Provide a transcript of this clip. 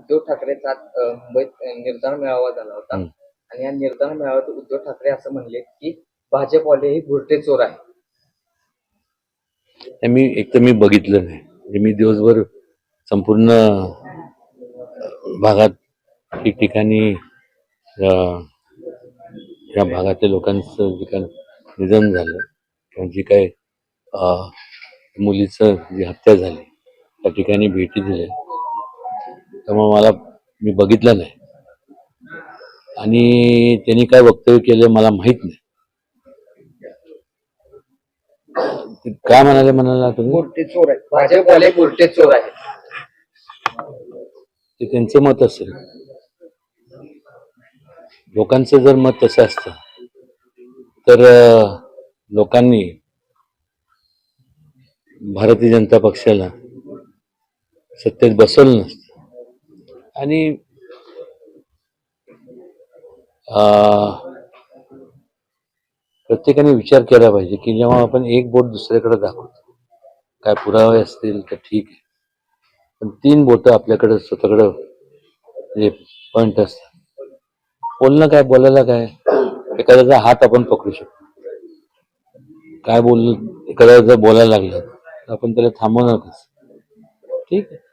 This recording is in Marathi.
उद्धव ठाकरेंचा मुंबईत निर्धार मेळावा झाला होता आणि या निर्धार मेळाव्यात उद्धव ठाकरे असं म्हणले की भाजपवाले हे घुरटे चोर आहे. मी बघितलं नाही. म्हणजे मी दिवसभर संपूर्ण भागात ठिकठिकाणी या भागातल्या लोकांचं जे काय निधन झालं किंवा जी काय मुलीचं जी हत्या झाली त्या ठिकाणी भेटी दिल्या, त्यामुळे मी बघितलं नाही आणि त्यांनी काय वक्तव्य केलं मला माहित नाही. काय म्हणाला तुम्ही? घुरटे चोर आहेत, भाजपवाले घुरटे चोर आहेत. ते त्यांचं मत असेल. लोकांचं जर मत तसं असतं तर लोकांनी भारतीय जनता पक्षाला सत्तेत बसवलं नसतं. आणि प्रत्येकाने विचार केला पाहिजे की जेव्हा आपण एक बोट दुसऱ्याकडे दाखवतो, काय पुरावे असतील तर ठीक आहे, पण 3 बोटं आपल्याकडे स्वतःकडे जे पॉइंट असतात. बोलणं काय, बोलायला काय, एखाद्याचा हात आपण पकडू शकतो. काय एखाद्या जर बोलायला लागलं तर आपण त्याला थांबवणार कसं? ठीक आहे.